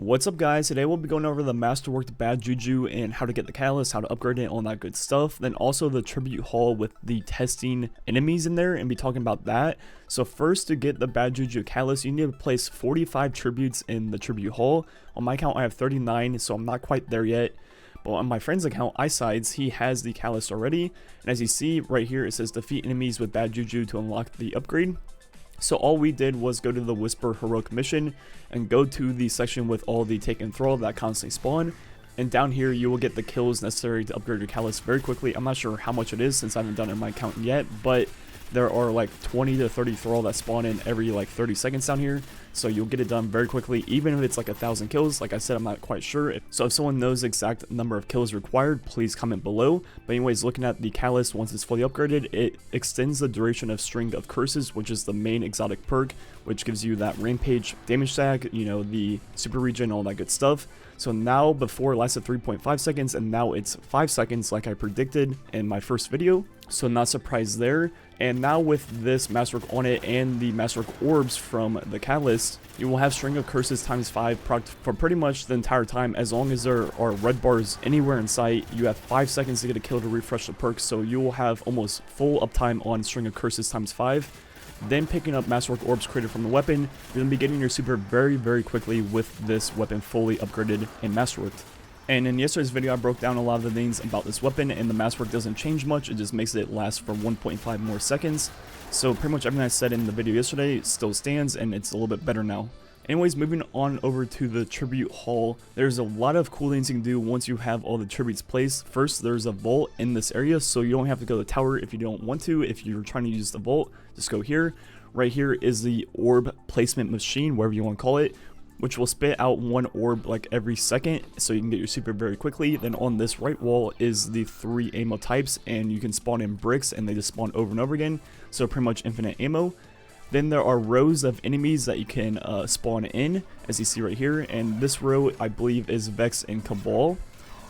What's up guys, today we'll be going over the Masterwork, the bad Juju, and how to get the catalyst, how to upgrade it, all that good stuff. Then also the tribute hall with the testing enemies in there and be talking about that. So first, to get the bad Juju catalyst, you need to place 45 tributes in the tribute hall. On my account I have 39, so I'm not quite there yet. But on my friend's account, Eyesides, he has the catalyst already. And as you see right here, it says defeat enemies with bad Juju to unlock the upgrade. So all we did was go to the Whisper Heroic mission and go to the section with all the taken thrall that constantly spawn. And down here you will get the kills necessary to upgrade your catalyst very quickly. I'm not sure how much it is since I haven't done it in my account yet, but there are like 20 to 30 thrall that spawn in every like 30 seconds down here. So you'll get it done very quickly, even if it's like 1,000 kills. Like I said, I'm not quite sure. So if someone knows the exact number of kills required, please comment below. But anyways, looking at the catalyst, once it's fully upgraded, it extends the duration of String of Curses, which is the main exotic perk, which gives you that rampage damage stack, you know, the super regen, all that good stuff. So now, before it lasted 3.5 seconds, and now it's 5 seconds like I predicted in my first video. So not surprised there. And now with this Masterwork on it and the Masterwork orbs from the catalyst, you will have String of Curses times 5 procced for pretty much the entire time. As long as there are red bars anywhere in sight, you have 5 seconds to get a kill to refresh the perk. So you will have almost full uptime on String of Curses times 5. Then picking up Masterwork orbs created from the weapon, you're going to be getting your super very quickly with this weapon fully upgraded and Masterworked. And in yesterday's video I broke down a lot of the things about this weapon, and the Masterwork doesn't change much, it just makes it last for 1.5 more seconds. So pretty much everything I said in the video yesterday still stands, and it's a little bit better now. Anyways, moving on over to the tribute hall, there's a lot of cool things you can do once you have all the tributes placed. First, there's a vault in this area, so you don't have to go to the tower if you don't want to. If you're trying to use the vault, just go here. Right here is the orb placement machine, whatever you want to call it, which will spit out one orb like every second, so you can get your super very quickly. Then on this right wall is the 3 ammo types, and you can spawn in bricks and they just spawn over and over again, so pretty much infinite ammo. Then there are rows of enemies that you can spawn in, as you see right here, and this row I believe is Vex and Cabal.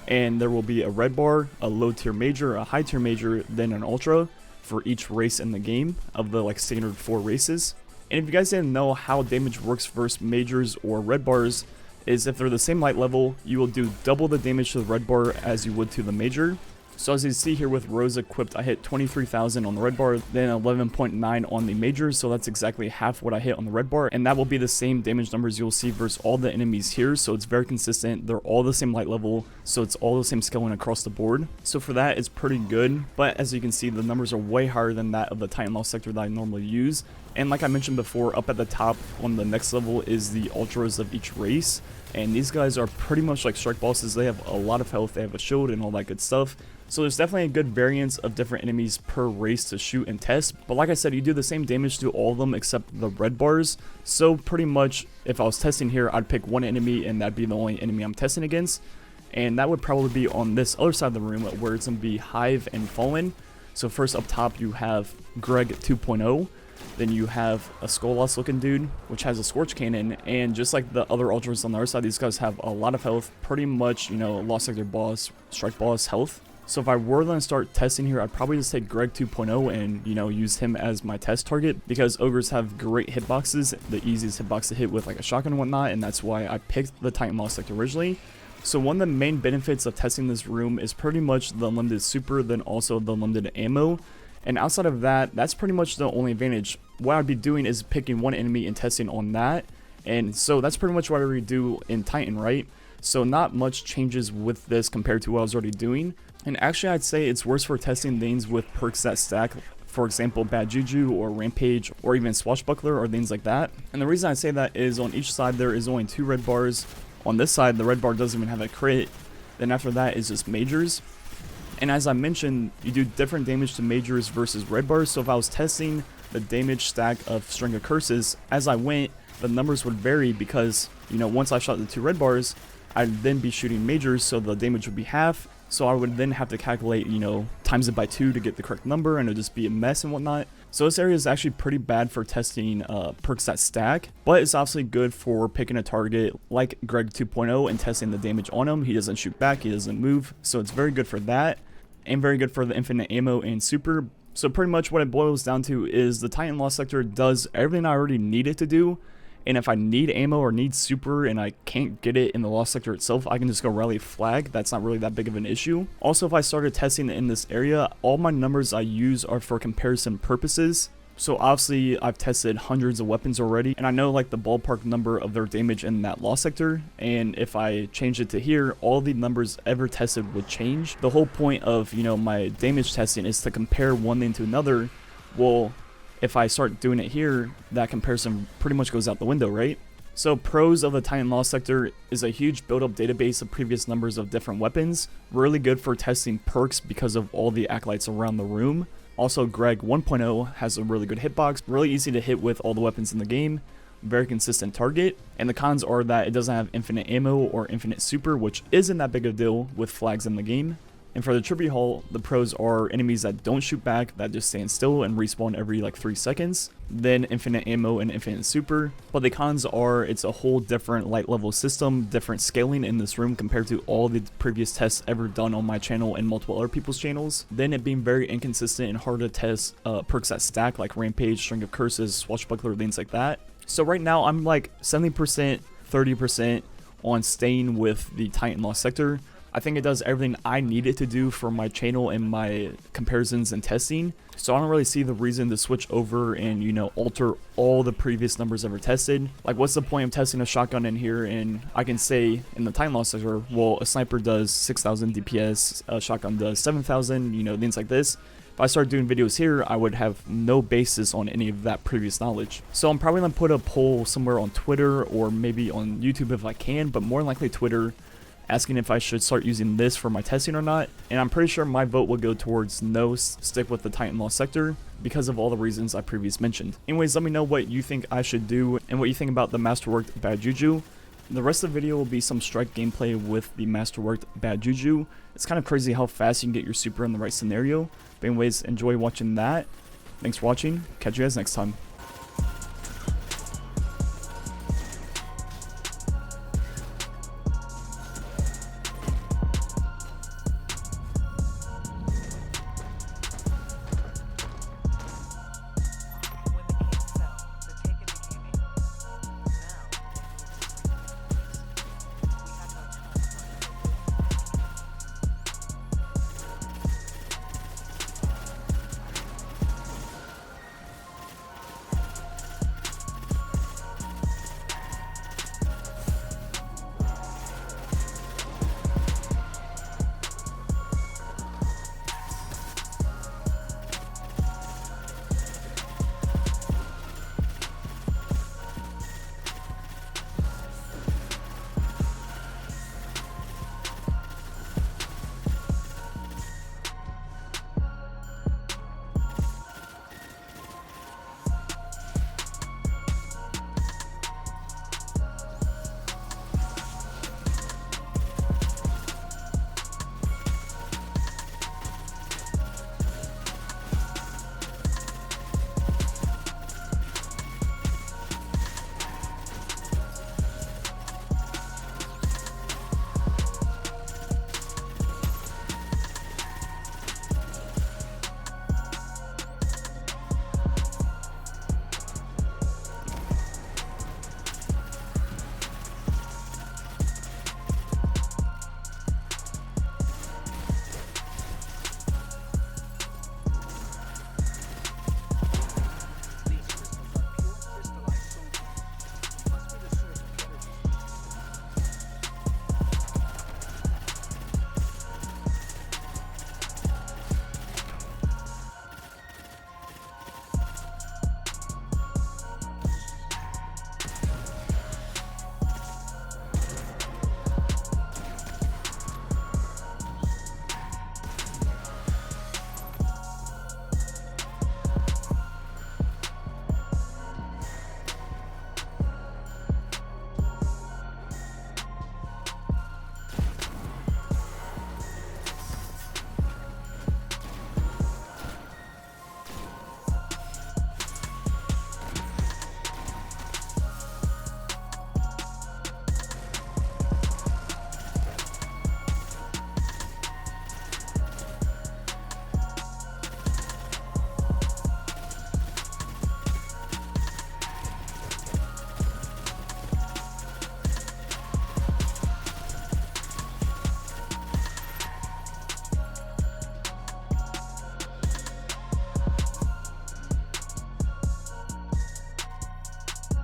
And there will be a red bar, a low tier major, a high tier major, then an ultra for each race in the game of the like standard 4 races. And if you guys didn't know how damage works versus majors or red bars, is if they're the same light level, you will do double the damage to the red bar as you would to the major. So as you see here with Rose equipped, I hit 23,000 on the red bar, then 11.9 on the majors, so that's exactly half what I hit on the red bar, and that will be the same damage numbers you'll see versus all the enemies here, so it's very consistent. They're all the same light level, so it's all the same scaling across the board. So for that, it's pretty good, but as you can see, the numbers are way higher than that of the Titan Law sector that I normally use. And like I mentioned before, up at the top on the next level is the ultras of each race, and these guys are pretty much like strike bosses. They have a lot of health, they have a shield and all that good stuff. So there's definitely a good variance of different enemies per race to shoot and test. But like I said, you do the same damage to all of them except the red bars. So pretty much if I was testing here, I'd pick one enemy and that'd be the only enemy I'm testing against. And that would probably be on this other side of the room where it's going to be Hive and Fallen. So first up top you have Greg 2.0. Then you have a Skull-Lost looking dude, which has a Scorch Cannon, and just like the other ultras on the other side, these guys have a lot of health, pretty much, you know, Lost Sector boss, Strike boss health. So if I were going to start testing here, I'd probably just take Greg 2.0 and, you know, use him as my test target, because ogres have great hitboxes, the easiest hitbox to hit with like a shotgun and whatnot, and that's why I picked the Titan Lost Sector originally. So one of the main benefits of testing this room is pretty much the unlimited super, then also the unlimited ammo. And outside of that, that's pretty much the only advantage. What I'd be doing is picking one enemy and testing on that. And so that's pretty much what we do in Titan, right? So not much changes with this compared to what I was already doing. And actually I'd say it's worse for testing things with perks that stack. For example, Bad Juju or Rampage or even Swashbuckler or things like that. And the reason I say that is on each side there is only 2 red bars. On this side, the red bar doesn't even have a crit. Then after that is just majors. And as I mentioned, you do different damage to majors versus red bars. So if I was testing the damage stack of String of Curses, as I went, the numbers would vary because, you know, once I shot the 2 red bars, I'd then be shooting majors, so the damage would be half. So I would then have to calculate, you know, times it by 2 to get the correct number, and it would just be a mess and whatnot. So this area is actually pretty bad for testing perks that stack, but it's obviously good for picking a target like Greg 2.0 and testing the damage on him. He doesn't shoot back, he doesn't move, so it's very good for that. And very good for the infinite ammo and super. So pretty much what it boils down to is the Titan Lost sector does everything I already need it to do, And if I need ammo or need super and I can't get it in the lost sector itself, I can just go rally flag. That's not really that big of an issue. Also, if I started testing in this area, all my numbers I use are for comparison purposes. So obviously I've tested hundreds of weapons already, and I know like the ballpark number of their damage in that lost sector, and if I change it to here, all the numbers ever tested would change. The whole point of, you know, my damage testing is to compare one thing to another. Well, if I start doing it here, that comparison pretty much goes out the window, right? So pros of the Titan Lost Sector is a huge build-up database of previous numbers of different weapons, really good for testing perks because of all the acolytes around the room. Also, Greg 1.0 has a really good hitbox, really easy to hit with all the weapons in the game, very consistent target, and the cons are that it doesn't have infinite ammo or infinite super, which isn't that big of a deal with flags in the game. And for the tribute hall, the pros are enemies that don't shoot back, that just stand still and respawn every like 3 seconds, then infinite ammo and infinite super. But the cons are it's a whole different light level system, different scaling in this room compared to all the previous tests ever done on my channel and multiple other people's channels. Then it being very inconsistent and hard to test perks that stack like Rampage, String of Curses, Swashbuckler, things like that. So right now I'm like 70%, 30% on staying with the Titan Lost Sector. I think it does everything I need it to do for my channel and my comparisons and testing. So I don't really see the reason to switch over and, you know, alter all the previous numbers ever tested. Like, what's the point of testing a shotgun in here and I can say in the Titan Lost Sector, well, a sniper does 6,000 DPS, a shotgun does 7,000, you know, things like this. If I start doing videos here, I would have no basis on any of that previous knowledge. So I'm probably going to put a poll somewhere on Twitter or maybe on YouTube if I can, but more than likely Twitter, asking if I should start using this for my testing or not, and I'm pretty sure my vote will go towards no, stick with the Titan Lost Sector because of all the reasons I previously mentioned. Anyways, let me know what you think I should do and what you think about the Masterwork Bad Juju. The rest of the video will be some strike gameplay with the Masterwork Bad Juju. It's kind of crazy how fast you can get your super in the right scenario. But anyways, enjoy watching that. Thanks for watching. Catch you guys next time.